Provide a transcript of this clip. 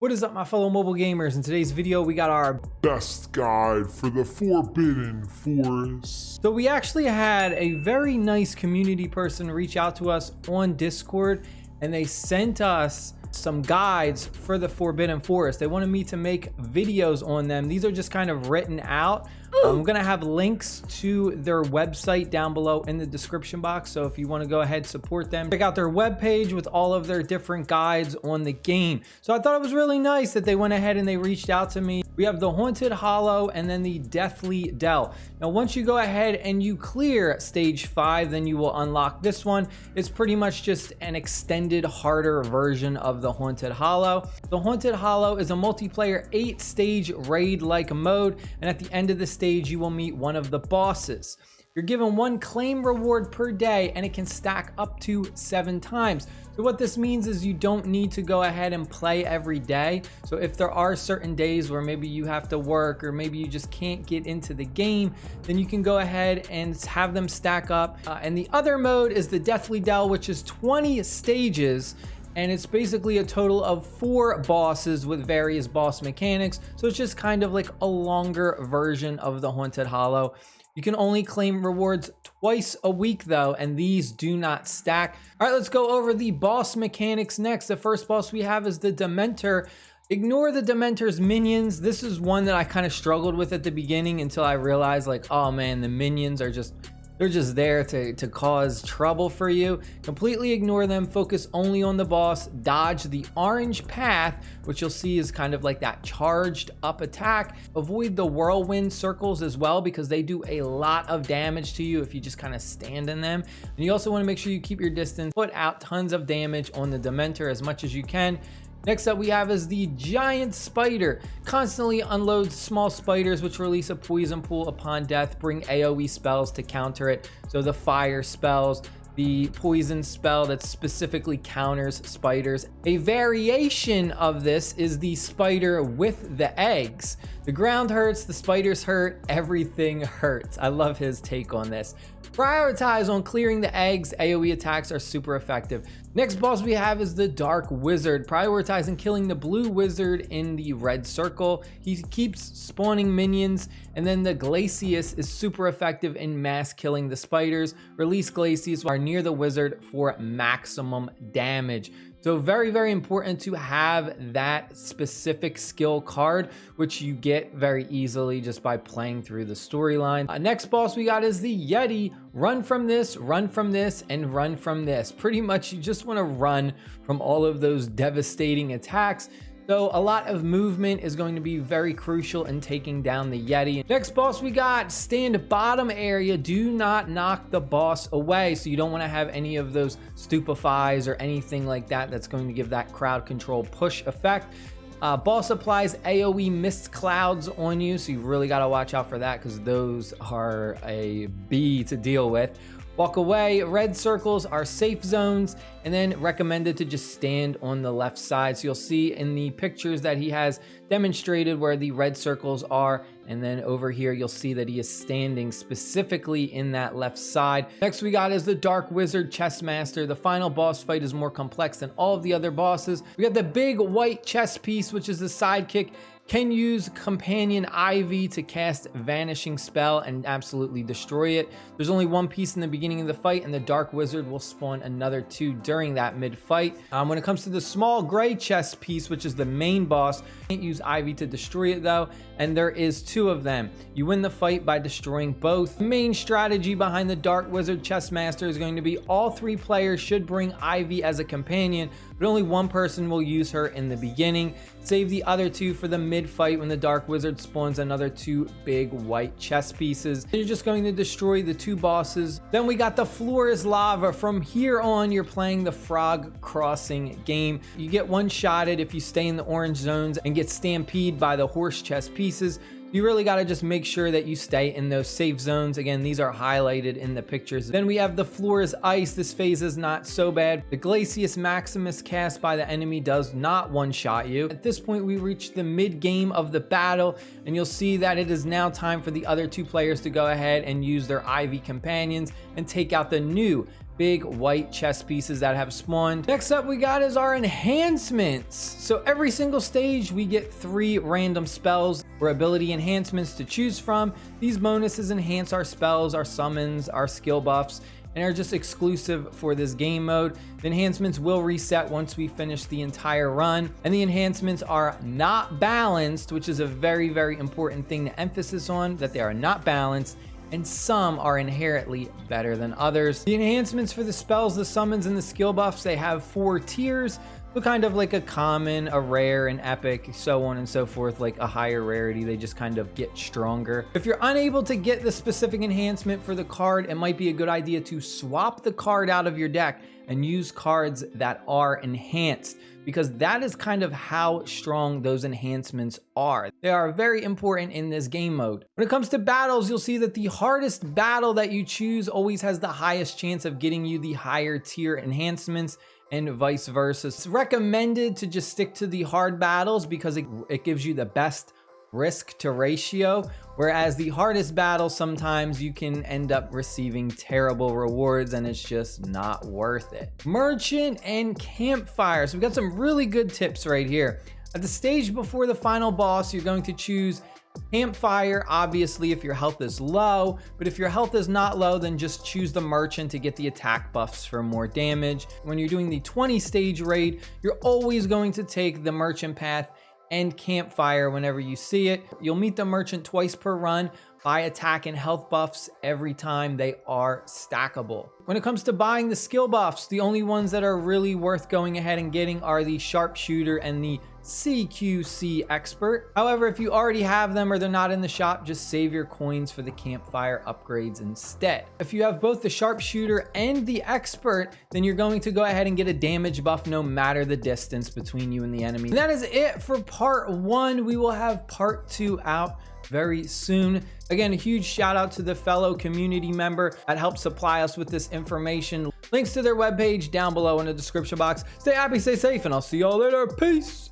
What is up, my fellow mobile gamers? In today's video, we got our best guide for the Forbidden Forest. So we actually had a very nice community person reach out to us on Discord, and they sent us some guides for the Forbidden Forest. They wanted me to make videos on them. These are just kind of written out. I'm gonna have links to their website down below in the description box, so if you want to go ahead, support them, check out their webpage with all of their different guides on the game. So I thought it was really nice that they went ahead and they reached out to me. We have the Haunted Hollow and then the Deathly Dell. Now once you go ahead and you clear stage 5, then you will unlock this one. It's pretty much just an extended, harder version of the Haunted Hollow. The Haunted Hollow is a multiplayer 8-stage raid-like mode, and at the end of the stage you will meet one of the bosses. You're given one claim reward per day, and it can stack up to 7 times. So what this means is you don't need to go ahead and play every day. So if there are certain days where maybe you have to work, or maybe you just can't get into the game, then you can go ahead and have them stack up. And the other mode is the Deathly Dell, which is 20 stages, and it's basically a total of 4 bosses with various boss mechanics. So it's just kind of like a longer version of the Haunted Hollow. You can only claim rewards twice a week though, and these do not stack. All right, let's go over the boss mechanics next. The first boss we have is the Dementor. Ignore the Dementor's minions. This is one that I kind of struggled with at the beginning until I realized, like, oh man, the minions are just, they're just there to cause trouble for you. Completely ignore them, focus only on the boss, dodge the orange path, which you'll see is kind of like that charged up attack. Avoid the whirlwind circles as well, because they do a lot of damage to you if you just kind of stand in them. And you also want to make sure you keep your distance, put out tons of damage on the Dementor as much as you can. Next up we have is the Giant Spider. Constantly unloads small spiders which release a poison pool upon death. Bring AoE spells to counter it. So the fire spells, the poison spell that specifically counters spiders. A variation of this is the spider with the eggs. The ground hurts, the spiders hurt, everything hurts. I love his take on this. Prioritize on clearing the eggs. AoE attacks are super effective. Next boss we have is the Dark Wizard. Prioritize on killing the blue wizard in the red circle. He keeps spawning minions. And then the Glacius is super effective in mass killing the spiders. Release Glacius while near the wizard for maximum damage. So very, very important to have that specific skill card, which you get very easily just by playing through the storyline. Next boss we got is the Yeti. Run from this, and run from this. Pretty much you just want to run from all of those devastating attacks. So a lot of movement is going to be very crucial in taking down the Yeti. Next boss we got, stand bottom area. Do not knock the boss away. So you don't want to have any of those stupefies or anything like that that's going to give that crowd control push effect. Boss applies AoE mist clouds on you, so you really got to watch out for that because those are a bee to deal with. Walk away. Red circles are safe zones, and then recommended to just stand on the left side. So you'll see in the pictures that he has demonstrated where the red circles are, and then over here you'll see that he is standing specifically in that left side. Next we got is the Dark Wizard Chess Master. The final boss fight is more complex than all of the other bosses. We got the big white chess piece, which is the sidekick. Can use Companion Ivy to cast Vanishing Spell and absolutely destroy it. There's only one piece in the beginning of the fight, and the Dark Wizard will spawn another 2 during that mid-fight. When it comes to the small gray chess piece, which is the main boss, can't use Ivy to destroy it though, and there is 2 of them. You win the fight by destroying both. The main strategy behind the Dark Wizard Chess Master is going to be all 3 players should bring Ivy as a companion, but only one person will use her in the beginning. Save the other 2 for the mid-fight when the Dark Wizard spawns another 2 big white chess pieces. You're just going to destroy the 2 bosses. Then we got the floor is lava. From here on, you're playing the frog crossing game. You get one-shotted if you stay in the orange zones and get stampeded by the horse chess pieces. You really got to just make sure that you stay in those safe zones. Again, these are highlighted in the pictures. Then we have the floor is ice. This phase is not so bad. The Glacius Maximus cast by the enemy does not one-shot you. At this point, we reach the mid-game of the battle, and you'll see that it is now time for the other 2 players to go ahead and use their Ivy companions and take out the new big white chess pieces that have spawned. Next up we got is our enhancements. So every single stage we get 3 random spells or ability enhancements to choose from. These bonuses enhance our spells, our summons, our skill buffs, and are just exclusive for this game mode. The enhancements will reset once we finish the entire run, and the enhancements are not balanced, which is a very, very important thing to emphasis on, that they are not balanced, and some are inherently better than others. The enhancements for the spells, the summons, and the skill buffs, they have 4 tiers. So kind of like a common, a rare, an epic, so on and so forth, like a higher rarity, they just kind of get stronger. If you're unable to get the specific enhancement for the card, it might be a good idea to swap the card out of your deck and use cards that are enhanced, because that is kind of how strong those enhancements are. They are very important in this game mode. When it comes to battles, you'll see that the hardest battle that you choose always has the highest chance of getting you the higher tier enhancements, and vice versa. It's recommended to just stick to the hard battles because it gives you the best risk to ratio, whereas the hardest battle, sometimes you can end up receiving terrible rewards and it's just not worth it. Merchant and Campfire. So we've got some really good tips right here. At the stage before the final boss, you're going to choose Campfire, obviously, if your health is low, but if your health is not low, then just choose the Merchant to get the attack buffs for more damage. When you're doing the 20 stage raid, you're always going to take the Merchant path and Campfire whenever you see it. You'll meet the Merchant twice per run by attack and health buffs every time. They are stackable. When it comes to buying the skill buffs, the only ones that are really worth going ahead and getting are the Sharpshooter and the CQC Expert. However, if you already have them or they're not in the shop, just save your coins for the Campfire upgrades instead. If you have both the Sharpshooter and the Expert, then you're going to go ahead and get a damage buff no matter the distance between you and the enemy. And that is it for part 1. We will have part 2 out very soon. Again, a huge shout out to the fellow community member that helped supply us with this information. Links to their webpage down below in the description box. Stay happy, stay safe, and I'll see y'all later. Peace.